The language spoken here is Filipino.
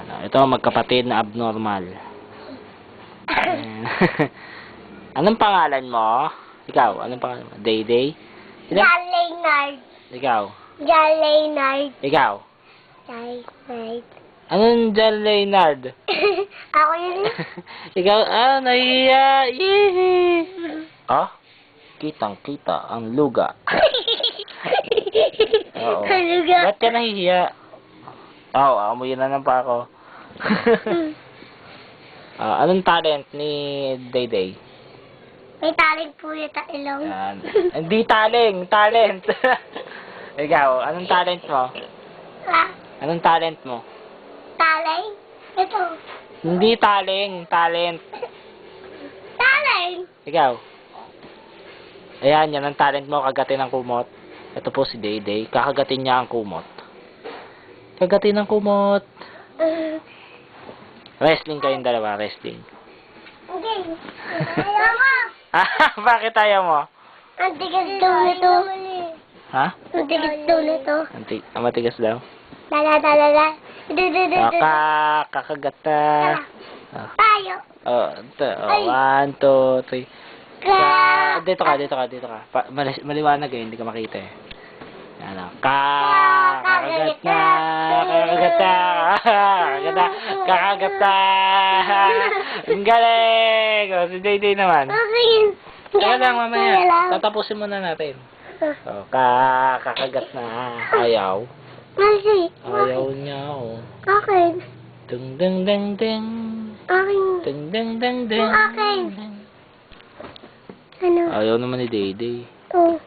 Ito, magkapatid na abnormal. Ayan. Anong pangalan mo? Ikaw, anong pangalan mo? Day-Day? John Leonard. Ikaw? John Leonard. Ikaw? John Leonard. Anong John Leonard? Ako yun. Ikaw, nahiya. Yee! Ah? Kitang-kita ang luga. Oo. Haluga. Ba't ka nahihiya? Oo, amoy na lang pa ako. Anong talent ni Day-Day? May talent po yung ilong. Yan. Hindi talent. Ikaw, anong talent mo? Ah, Anong talent mo? talent? Ito. Hindi talent. Talent. Ikaw. Ayan, yan ang talent mo, kagatin ng kumot. Ito po si Day-Day, kakagatin niya ang kumot. Kagatin ng kumot. Wrestling kayong dalawa, wrestling. Hindi. Ayaw mo. Bakit ayaw mo? Ang tigas daw nito. Ha? Ang tigas daw nito. Matigas daw. Dala. Kakagata. Tayo. Ay. 1, 2, 3. Ka. Dito ka. Maliwanag eh, hindi ka makita eh. Ano? Kakagat na. Ang galing! Si Day-Day naman. Kaya lang, mamaya. Tatapusin muna natin. Kakagat na. Ayaw. Kasi. Ayaw niya, oh. Akin. Ding. Akin. Ding. Akin. Ano? Ayaw naman ni Day-Day. Oh.